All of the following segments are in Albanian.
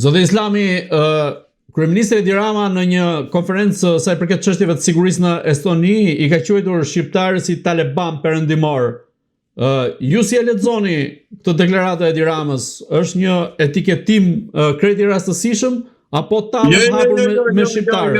Zoti Islami, kryeministri Edi Rama në një konferencë sa i përket çështjeve të sigurisë në Estoni i ka quajtur shqiptarët si Taliban perëndimor. Ju si e lexoni këtë deklaratë e Edi Ramës? Është një etiketim krejt i rastësishëm apo tallet hapur me shqiptarë?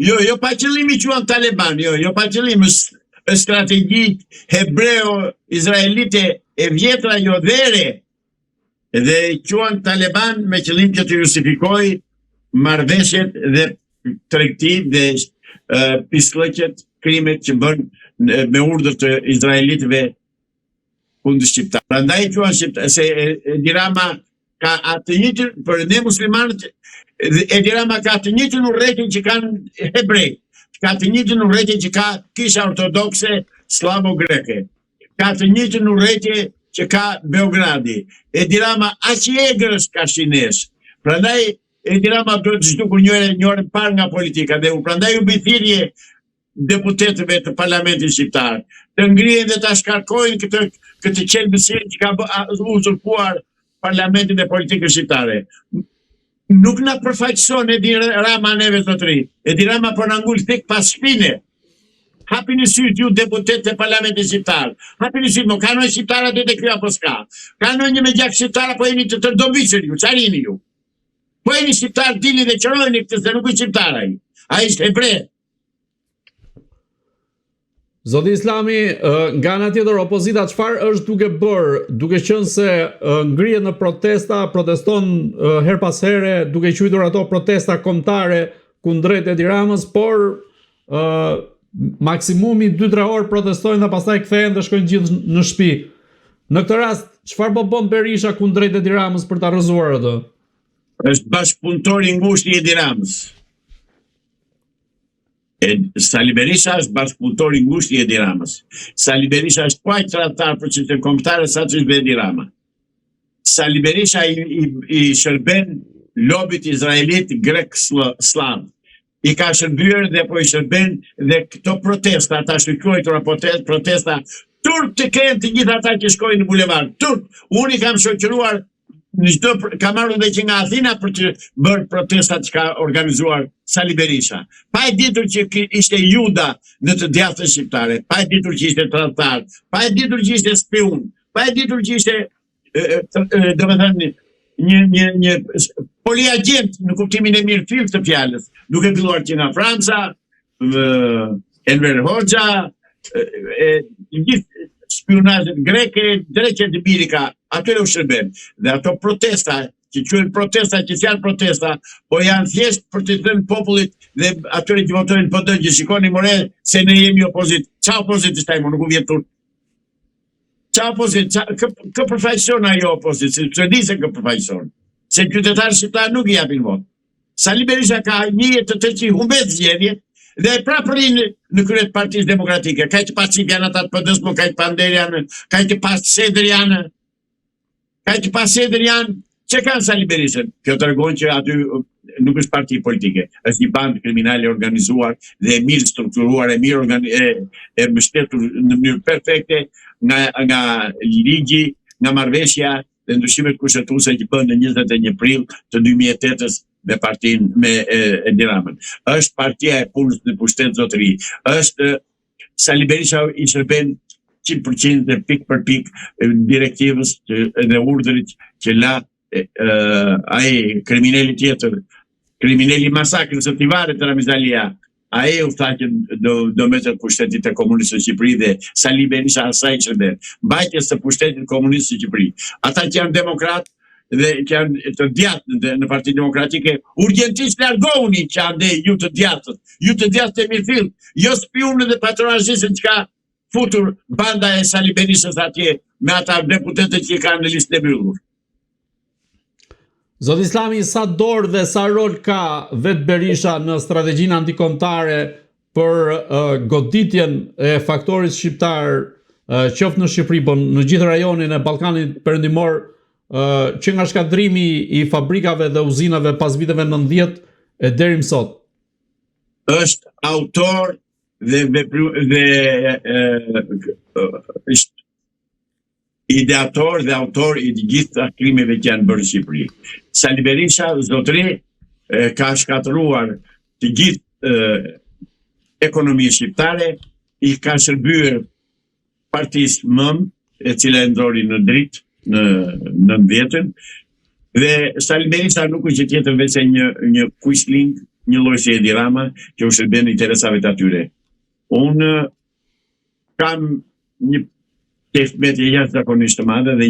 Jo pa qëllim i quan Taliban, jo pa qëllim, është strategji hebreo-izraelite e vjetra jo dhere, dhe quan Taliban me qëllim që të justifikoj marrëveshjet dhe tregtit dhe piskllëqet, krimet që bën me urdhër të izraelitëve kundër shqiptarëve. Prandaj quan se Edi Rama ka atë njëjtën, për ne muslimanët, Edi Rama ka të njëjtën urrëtie që kanë hebrejt, ka të njëjtën urrëtie që ka Kisha Ortodokse slavo-greke, ka të njëjtën urrëtie që ka Beogradi. Edi Rama aq i egër është ka shinesh. Prandaj Edi Rama duhet të zhdukur një orë parë nga politika, dhe prandaj u bë thirrje deputetëve të parlamentit shqiptar të ngrihen dhe ta shkarkojnë këtë qelbësi që ka uzurpuar parlamentin dhe politikën shqiptare. Nuk na përfaqëson Edi Rama neve zotëri. Edi Rama po na ngul tek pas shpine. Hapini syt ju deputetë të parlamentit shqiptar. Hapini syt, ka ndonjë shqiptar aty te ky apo s'ka? Ka ndonjë me gjak shqiptar apo jeni të tërdobitur ju? Çfarë jeni ju? Po jeni shqiptar, dini dhe qërojni këtë, se nuk është shqiptar ai. Ai është hebre. Zoti Islami, nga ana tjetër opozita çfarë është duke bërë, duke qenë se ngrihet në proteston her pas here, duke quajtur ato protesta kombëtare kundrejt Edi Ramës, por maksimumi 2-3 orë protestojnë dhe pastaj kthehen dhe shkojnë gjithë në shtëpi. Në këtë rast, çfarë po bën Berisha kundrejt Edi Ramës për ta rrëzuar atë? Është bashkëpunëtor i ngushtë i Edi Ramës. Sali Berisha është bashkëpunëtor i ngushtë i Edi Ramës. Sali Berisha është po aq tradhtar për çështën kombëtare sa ç'është Edi Rama. Sali Berisha i shërben lobit izraelit grek-slav. I ka shërbyer dhe po i shërben dhe këto protesta, ata shkruajtura protesta turp të kenë të gjithë ata që shkojnë në bulevard. Turp, unë i kam shoqëruar kam marrë dhe që nga Athina për të bërë protestat që ka organizuar Sali Berisha. Pa e ditur që ishte juda në të djathtën shqiptare, pa e ditur që ishte tradhtar, pa e ditur që ishte spiun, pa e ditur që ishte domethënë një poliagent në kuptimin e mirë fill të fjalës, duke filluar që nga Franca, Enver Hoxha, gjithë spionazhet greke, dreqet e birika, atyre u shërben. Dhe ato protesta, që quhen protesta, që janë protesta, po janë thjesht për të thënë popullit dhe atyre që votojnë po dëgjë, shikoni more se ne jemi opozit. Qa opozit është tajmo, nuk u vjen turp. Qa opozit, kë përfaqëson ajo opozit, se di se kë përfaqëson. Se qytetarë shqiptarë nuk i japin votë. Sali Berisha ka një jetë të që i humbet zgjedhje, dhe prapë rinë në krye të Partisë Demokratike. Ka që pas janë ata të PD-s, ka që Pander janë, ka që pas Seder janë, ka që pas Seder janë, që kanë Sali Berishën? Kjo të regon që aty nuk është parti politike, është një band kriminale organizuar dhe e mirë strukturuar, e mbështetur në mënyrë perfekte nga ligji, nga marrëveshja dhe ndryshimet kushtetuese që bën në 21 prill të 2008-s me partinë me Edi Ramën. Është partia e punës në pushtet zotëri. Është Sali Berisha i shërben 100% dhe pik për pik direktivës dhe urdhërit që la ai kriminali tjetër, kriminali masakrës së Tivarit të Ramizalia, ai u tha që do metët pushtetit të komunistëve të Shqipëri dhe Sali Berisha asaj shërben. Mbajtjes së pushtetit komunistëve të Shqipëri. Ata që janë demokratë dhe që janë të djathtë në Partinë Demokratike, urgjentisht largohuni që andej ju të djathtët e mirëfill, jo spionë dhe patronazhisën që ka futur banda e Sali Berishës atje me ata deputetët që kanë në listë e mbyllur. Zoti Islami, sa dorë dhe sa rol ka vetë Berisha në strategjinë antikombëtare për goditjen e faktorit shqiptar, qoftë në Shqipëri, po në gjithë rajonin e Ballkanit Perëndimor, që nga shkatërrimi i fabrikave dhe uzinave pas viteve 90 e deri më sot? Është autor dhe ideator dhe autor i të gjitha krimeve që janë bërë në Shqipëri. Sali Berisha, zotëri, ka shkatëruar të gjithë ekonominë shqiptare, i ka shërbyer partisë Mëm, e cila e ndrori në dritë në 90-ën, dhe Sali Berisha nuk është gjë tjetër veç një quisling, një lloj si Edi Rama, që u shërben interesave të atyre. Unë kam një tefmet e jashtëzakonisht të madhe dhe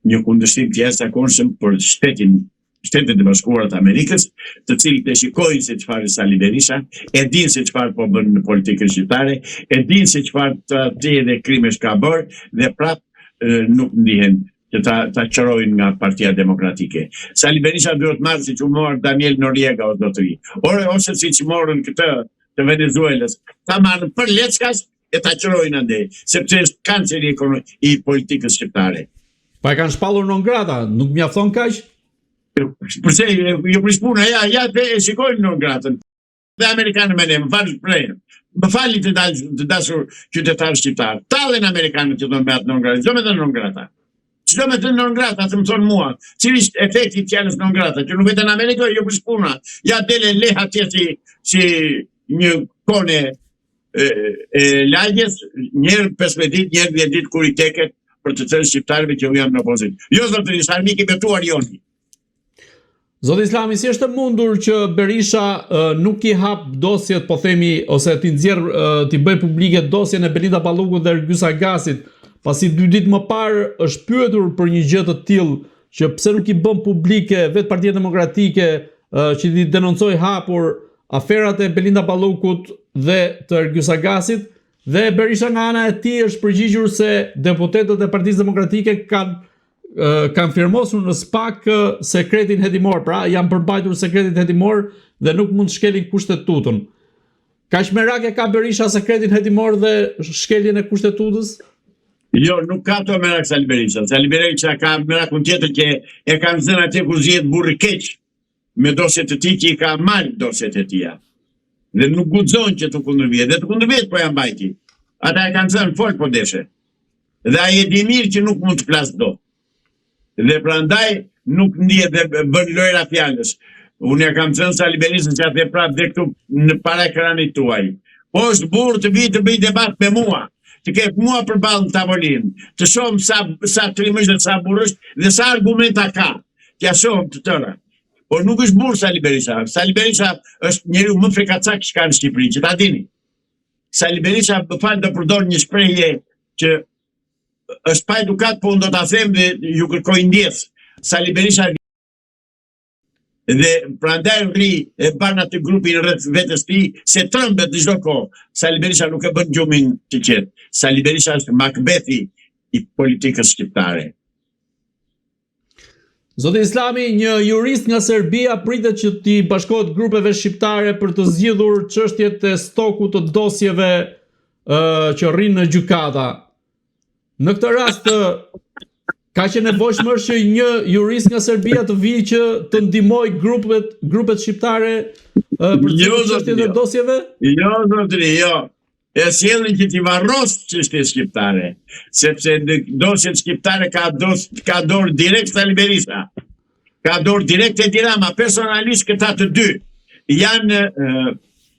një kundërshtim të jashtëzakonshëm për Shtetet e Bashkuara të Amerikës, të cilët e shikojnë se çfarë është Sali Berisha, e dinë se çfarë po bën në politikën shqiptare, e dinë se çfarë tradhti dhe krimesh ka bërë dhe prapë nuk ndihen që ta qërojnë nga Partia Demokratike. Sali Berisha duhet marrë si që morë Daniel Noriega o zotëri, ose si që morën këtë të Venezuelës, ta marrën për leckas e ta qërojnë andej, sepse është kanceri i politikës shqiptare. Pa e kanë shpallur non grata, nuk mjafton kaq? Përse, jo prishpuna, ja e shikojnë non gratën. Dhe Amerikanë me ne, më falë shprejnë. Më fali të dashur qytetarë shqiptarë. Talën Amerikanët që do në beatë non grata. Qdo me dhe non grata? Qdo me dhe non grata, të më thonë mua, cili është efekti fjalës non grata, që nuk vetën në Amerikë, jo prishpuna. Ja dele leha tjeti si një kone e lagjes, njerë 15 ditë, njerë 10 ditë kur i teket për të thënë shqiptarëve që u jam në opozit. Jo, zotëri, sarmik i betuar joni. Zoti Islami, si është mundur që Berisha nuk i hap dosjet, po themi, ose t'i bëj publike dosjen e Belinda Ballukut dhe Ergyll Sagasit, pasi 2 ditë më parë është pyetur për një gjë të tillë, që pse nuk i bën publike vetë Partia Demokratike që i denoncoi hapur aferat e Belinda Ballukut dhe të Ergyll Sagasit, dhe Berisha nga ana e tij është përgjigjur se deputetët e Partisë Demokratike kanë firmosur në SPAK sekretin hetimor, pra janë përbajtur sekretin hetimor dhe nuk mund të shkelin kushtetutën. Kaq merak e ka Berisha sekretin hetimor dhe shkeljen e kushtetutës? Jo, nuk ka to merak Sali Berisha. Sali Berisha ka merakun tjetër që e kanë zënë atje ku zihet burri keq me dosjet e tij që i ka marrë dosjet e tija. Dhe nuk guxon që të kundërvihet, dhe të kundërvihet po janë mbajti. Ata e kanë zënë fol po deshe. Dhe ai e di mirë që nuk mund të flasë dot. Dhe prandaj nuk ndihet dhe bën lojra fjalës. Unë ja kam thënë Sali Berisha që atë prapë dhe këtu në para ekranit tuaj. Po është burr të vi të bëj debat me mua, të ketë mua përballë në tavolinë, të shohim sa trimësh dhe sa burrësh dhe sa argumenta ka. T'ja shohim të tëra. Por nuk është burr Sali Berisha. Sali Berisha është njeriu më frikacak që ka në Shqipëri, që ta dini. Sali Berisha më fal do përdor një shprehje që është pa edukat, po unë do ta them dhe ju kërkoj ndjes. Sali Berisha dhe prandaj rri e ban atë grupin rreth vetes tij se trembet çdo kohë. Sali Berisha nuk e bën gjumin të qetë. Sali Berisha është Macbethi i politikës shqiptare. Zoti Islami, një jurist nga Serbia pritet që t'i bashkohet grupeve shqiptare për të zgjidhur çështjet e stokut të dosjeve që rrinë në gjykata. Në këtë rast, ka që nevojshëm është që një jurist nga Serbia të vijë që të ndihmoj grupet shqiptare për të zgjidhur çështjet e dosjeve? Jo, zotëri, jo. E sjellin që t'i varros çështjet shqiptare, sepse në dosjet shqiptare ka dorë direkt Sali Berisha, ka dorë direkt Edi Rama, personalisht këta të dy janë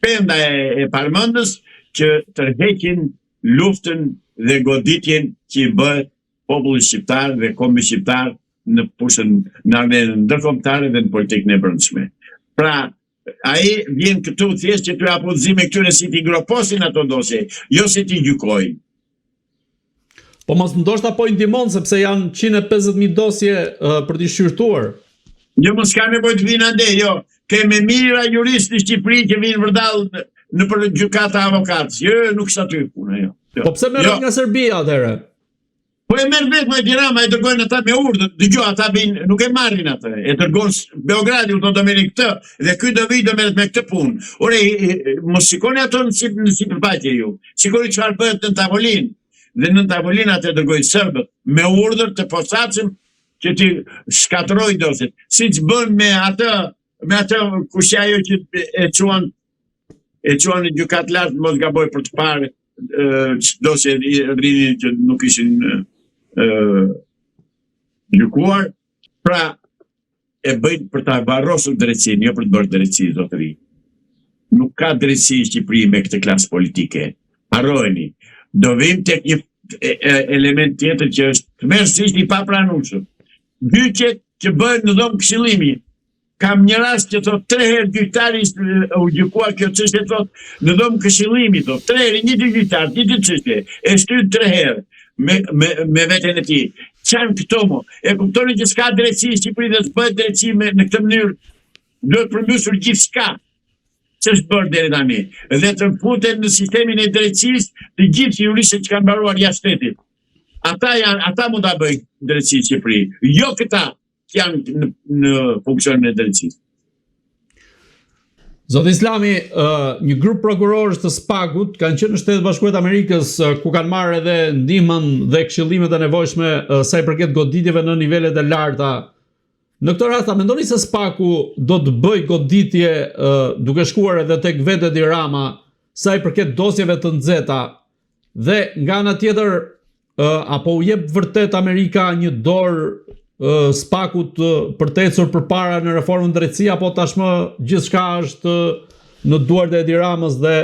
penda e parmendës që tërheqin luftën dhe goditjen që i bëhet popullit shqiptar dhe kombi shqiptar në pushën në arenën ndërkombëtare dhe në politikën e brendshme. Pra, ai vjen këtu thjesht që t'u apozime këtyre si t'i groposin ato dosje, jo si t'i gjykojnë. Po mos ndoshta po i ndihmon sepse janë 150.000 dosje për t'i shqyrtuar. Jo, mos ka nevojë të vinë ande, jo. Kemë mira juristë në Shqipëri që vinë vërdall në për gjykata avokatës. Jo, nuk është aty puna, jo. Po pse merret nga Serbia atëherë? Po e merr vetë me Edi Rama, e dërgojnë ata me urdhër. Dëgjoj, ata vinë, nuk e marrin atë. E dërgojnë Beogradi, do merrin këtë dhe ky do vijë do merret me këtë punë. Ore, mos shikoni ato si përpatje ju. Shikoni çfarë bëhet në tavolinë. Dhe në tavolinë atë dërgojnë serbët me urdhër të posaçëm që ti shkatërroj dosjet. Siç bën me atë kush ajo që e çuan në gjykat lart, mos gaboj për të parë dosje rrinin që nuk ishin gjykuar. Pra, e bëjnë për ta varrosur drejtsinë, jo për të bërë drejtësi, zotëri. Nuk ka drejtësi në Shqipëri me këtë klasë politike. Harrojeni. Do vim tek një element tjetër që është tmerrsisht i papranueshëm. Gjyqet që bëhen në dhomë këshillimi. Kam një rast që thot 3 herë gjyqtari u gjykuar kjo çështje thot në dhomë këshillimi thot 3 herë një gjyqtar, një çështje, e shtyr 3 herë me veten e tij. Çan këto mo? E kuptoni që s'ka drejtësi në Shqipëri dhe s'bëhet drejtësi në këtë mënyrë. Duhet përmbysur gjithçka. Ç'është bërë deri tani? Dhe të futen në sistemin e drejtësisë të gjithë juristët që kanë mbaruar jashtë shtetit. Ata mund ta bëjnë drejtësi në Shqipëri, jo këta që janë në funksionin e drejtësisë. Zoti Islami, një grup prokurorësh të SPAK-ut kanë qenë në Shtetet Bashkuara të Amerikës ku kanë marrë edhe ndihmën dhe këshillimet e nevojshme sa i përket goditjeve në nivelet e larta. Në këtë rast, a mendoni se SPAK-u do të bëj goditje duke shkuar edhe tek vetë Edi Rama sa i përket dosjeve të nxehta dhe nga ana tjetër apo u jep vërtet Amerika një dorë SPAK-ut për të ecur përpara në reformën drejtësi apo tashmë gjithçka është në duart e Edi Ramës dhe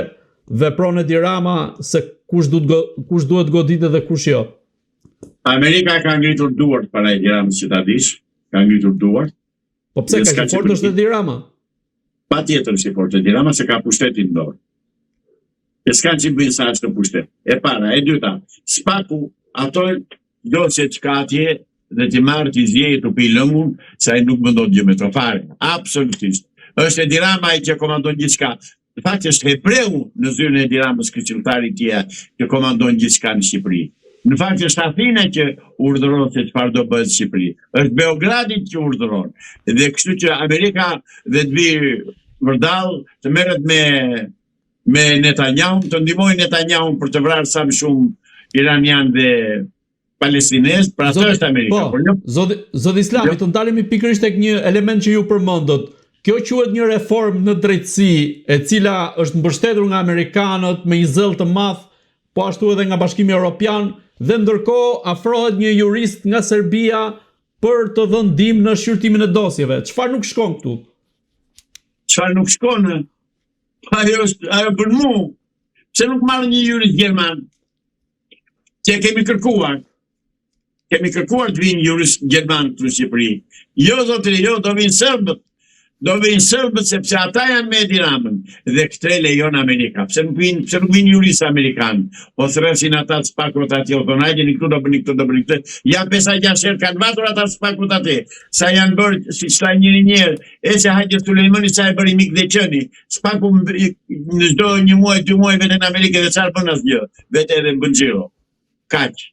vepron Edi Rama se kush duhet goditë dhe kush jo? Amerika ka ngritur duart para Edi Ramës, që ta dish. Ka ngritur duart. Po pse ka qenë fort është Edi Rama? Patjetër si fort Edi Rama se ka pushtetin në dorë. E s'kanë që bëjnë sa është të pushtet. E para, e dyta, SPAK-u ato dosjet që ka atje dhe të marrë të zjejë të pi lëngun, sa i nuk mëndon gjë me të fare. Absolutisht. Është Edi Rama i që komandon gjithçka. Në fakt është hebreu në zyrën e Edi Ramës, këshilltari tje që komandon gjithçka në Shqipëri. Në fakt është Athina që urdhëron se çfarë do bëhet në Shqipëri. Është Beogradi që urdhëron. Dhe kështu që Amerika dhe të vi vërdall të merret me Netanyahu, të ndihmojë Netanyahu për të vrarë sa më shumë iranian dhe palestinez, pra ato është Amerika. Po, Zoti Islami, të ndalemi pikërisht tek një element që ju përmendët. Kjo quhet një reformë në drejtësi, e cila është mbështetur nga amerikanët me një zell të madh, po ashtu edhe nga Bashkimi Evropian, dhe ndërkohë afrohet një jurist nga Serbia për të dhënë ndihmë në shqyrtimin e dosjeve. Çfarë nuk shkon këtu? Çfarë nuk shkon? Ajo për mua. Pse nuk marrë një jurist gjerman? Që kemi kërkuar. Kemi kërkuar të vinë jurist gjerman në Shqipëri. Jo, zotëri, jo, do vinë serbët. Do vinë serbët sepse ata janë me Edi Ramën dhe këtë lejon Amerika. Pse nuk vinë jurist amerikan? O thresin ata të SPAK-ut atje, o thonë, hajde, këtu do bëni këtë, do bëni këtë. Ja 5-6 herë kanë vatur ata të SPAK-ut atje. Sa janë bërë, si shta njëri, e se hajde Sulejmani sa e bëri mik dhe qëni. SPAK-u në çdo një muaj, 2 muaj vete në Amerikë dhe çfarë bën asgjë. Vete edhe në bën xhiro. Kaq.